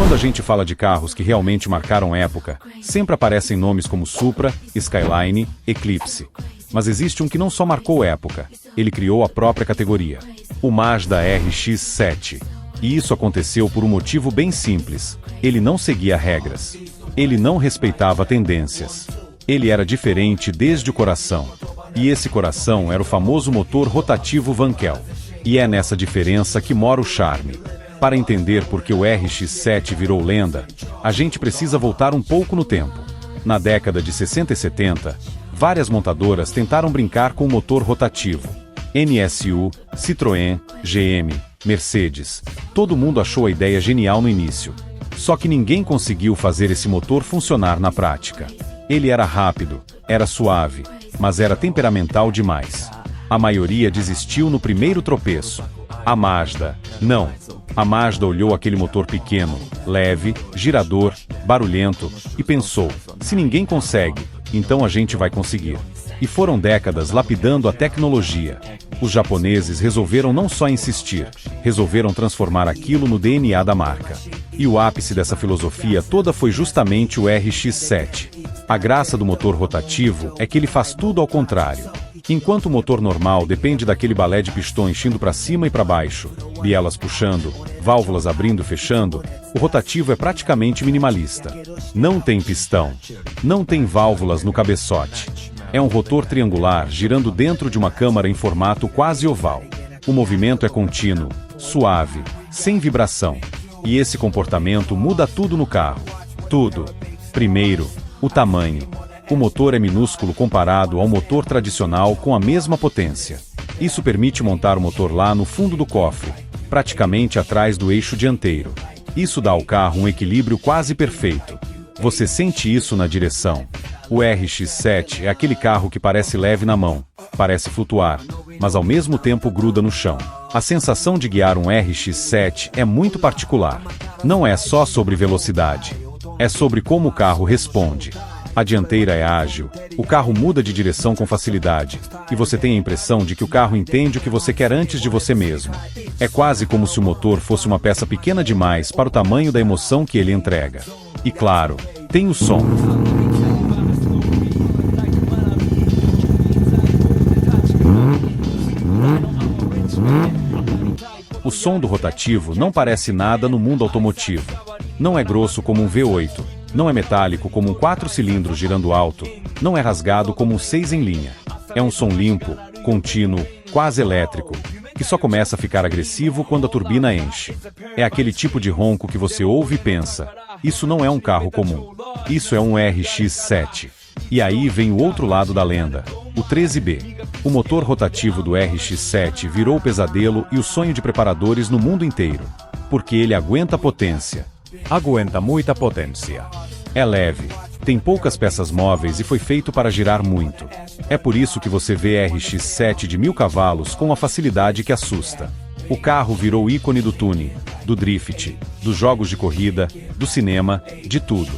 Quando a gente fala de carros que realmente marcaram época, sempre aparecem nomes como Supra, Skyline, Eclipse. Mas existe um que não só marcou época, ele criou a própria categoria. O Mazda RX-7. E isso aconteceu por um motivo bem simples. Ele não seguia regras. Ele não respeitava tendências. Ele era diferente desde o coração. E esse coração era o famoso motor rotativo Wankel. E é nessa diferença que mora o charme. Para entender por que o RX-7 virou lenda, a gente precisa voltar um pouco no tempo. Na década de 60 e 70, várias montadoras tentaram brincar com o motor rotativo. NSU, Citroën, GM, Mercedes. Todo mundo achou a ideia genial no início. Só que ninguém conseguiu fazer esse motor funcionar na prática. Ele era rápido, era suave, mas era temperamental demais. A maioria desistiu no primeiro tropeço. A Mazda, não. A Mazda olhou aquele motor pequeno, leve, girador, barulhento, e pensou, se ninguém consegue, então a gente vai conseguir. E foram décadas lapidando a tecnologia. Os japoneses resolveram não só insistir, resolveram transformar aquilo no DNA da marca. E o ápice dessa filosofia toda foi justamente o RX-7. A graça do motor rotativo é que ele faz tudo ao contrário. Enquanto o motor normal depende daquele balé de pistões indo para cima e para baixo, bielas puxando, válvulas abrindo e fechando, o rotativo é praticamente minimalista. Não tem pistão. Não tem válvulas no cabeçote. É um rotor triangular girando dentro de uma câmara em formato quase oval. O movimento é contínuo, suave, sem vibração. E esse comportamento muda tudo no carro. Tudo. Primeiro, o tamanho. O motor é minúsculo comparado ao motor tradicional com a mesma potência. Isso permite montar o motor lá no fundo do cofre, praticamente atrás do eixo dianteiro. Isso dá ao carro um equilíbrio quase perfeito. Você sente isso na direção. O RX-7 é aquele carro que parece leve na mão, parece flutuar, mas ao mesmo tempo gruda no chão. A sensação de guiar um RX-7 é muito particular. Não é só sobre velocidade. É sobre como o carro responde. A dianteira é ágil, o carro muda de direção com facilidade, e você tem a impressão de que o carro entende o que você quer antes de você mesmo. É quase como se o motor fosse uma peça pequena demais para o tamanho da emoção que ele entrega. E claro, tem o som. O som do rotativo não parece nada no mundo automotivo. Não é grosso como um V8. Não é metálico como um 4 cilindros girando alto, não é rasgado como um 6 em linha. É um som limpo, contínuo, quase elétrico, que só começa a ficar agressivo quando a turbina enche. É aquele tipo de ronco que você ouve e pensa, isso não é um carro comum. Isso é um RX-7. E aí vem o outro lado da lenda, o 13B. O motor rotativo do RX-7 virou o pesadelo e o sonho de preparadores no mundo inteiro. Porque ele aguenta potência. Aguenta muita potência. É leve, tem poucas peças móveis e foi feito para girar muito. É por isso que você vê RX-7 de 1000 cavalos com uma facilidade que assusta. O carro virou ícone do tuning, do drift, dos jogos de corrida, do cinema, de tudo.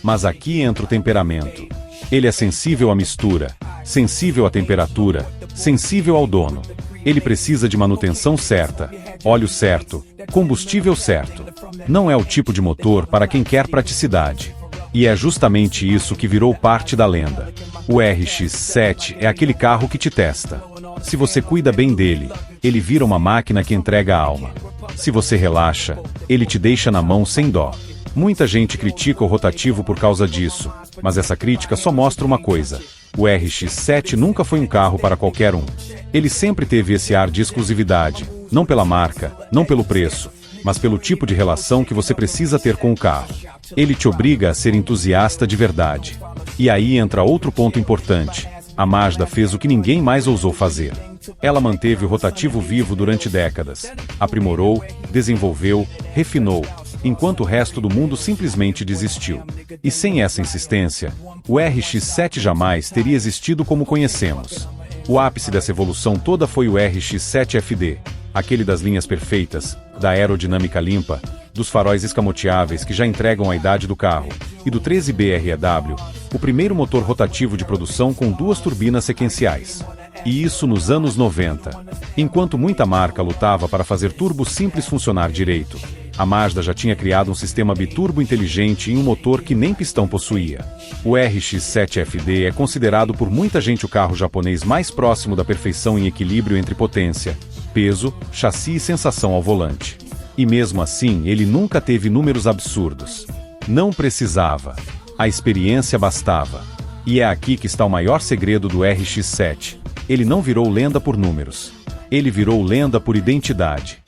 Mas aqui entra o temperamento. Ele é sensível à mistura, sensível à temperatura, sensível ao dono. Ele precisa de manutenção certa, óleo certo, combustível certo. Não é o tipo de motor para quem quer praticidade. E é justamente isso que virou parte da lenda. O RX-7 é aquele carro que te testa. Se você cuida bem dele, ele vira uma máquina que entrega a alma. Se você relaxa, ele te deixa na mão sem dó. Muita gente critica o rotativo por causa disso, mas essa crítica só mostra uma coisa. O RX-7 nunca foi um carro para qualquer um. Ele sempre teve esse ar de exclusividade, não pela marca, não pelo preço, mas pelo tipo de relação que você precisa ter com o carro. Ele te obriga a ser entusiasta de verdade. E aí entra outro ponto importante. A Mazda fez o que ninguém mais ousou fazer. Ela manteve o rotativo vivo durante décadas. Aprimorou, desenvolveu, refinou, enquanto o resto do mundo simplesmente desistiu. E sem essa insistência, o RX-7 jamais teria existido como conhecemos. O ápice dessa evolução toda foi o RX-7 FD, aquele das linhas perfeitas, da aerodinâmica limpa, dos faróis escamoteáveis que já entregam a idade do carro, e do 13B REW, o primeiro motor rotativo de produção com 2 turbinas sequenciais. E isso nos anos 90. Enquanto muita marca lutava para fazer turbo simples funcionar direito, A Mazda já tinha criado um sistema biturbo inteligente em um motor que nem pistão possuía. O RX-7 FD é considerado por muita gente o carro japonês mais próximo da perfeição em equilíbrio entre potência, peso, chassi e sensação ao volante. E mesmo assim, ele nunca teve números absurdos. Não precisava. A experiência bastava. E é aqui que está o maior segredo do RX-7. Ele não virou lenda por números. Ele virou lenda por identidade.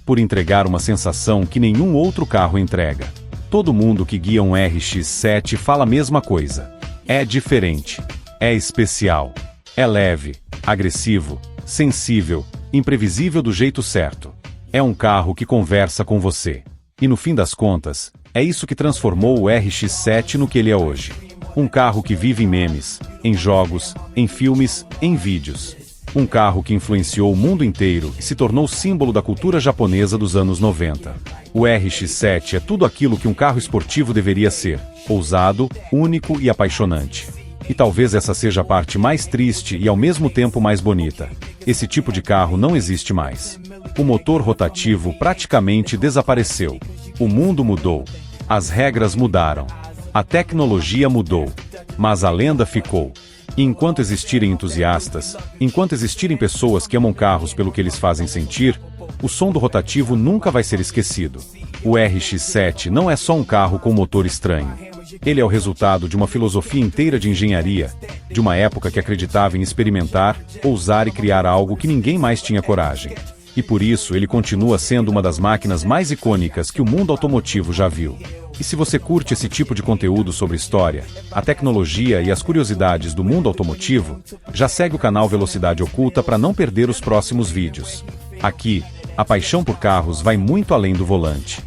Por entregar uma sensação que nenhum outro carro entrega. Todo mundo que guia um RX-7 fala a mesma coisa. É diferente. É especial. É leve, agressivo, sensível, imprevisível do jeito certo. É um carro que conversa com você. E no fim das contas, é isso que transformou o RX-7 no que ele é hoje. Um carro que vive em memes, em jogos, em filmes, em vídeos. Um carro que influenciou o mundo inteiro e se tornou símbolo da cultura japonesa dos anos 90. O RX-7 é tudo aquilo que um carro esportivo deveria ser: ousado, único e apaixonante. E talvez essa seja a parte mais triste e ao mesmo tempo mais bonita. Esse tipo de carro não existe mais. O motor rotativo praticamente desapareceu. O mundo mudou. As regras mudaram. A tecnologia mudou. Mas a lenda ficou. E enquanto existirem entusiastas, enquanto existirem pessoas que amam carros pelo que eles fazem sentir, o som do rotativo nunca vai ser esquecido. O RX-7 não é só um carro com motor estranho. Ele é o resultado de uma filosofia inteira de engenharia, de uma época que acreditava em experimentar, ousar e criar algo que ninguém mais tinha coragem. E por isso ele continua sendo uma das máquinas mais icônicas que o mundo automotivo já viu. E se você curte esse tipo de conteúdo sobre história, a tecnologia e as curiosidades do mundo automotivo, já segue o canal Velocidade Oculta para não perder os próximos vídeos. Aqui, a paixão por carros vai muito além do volante.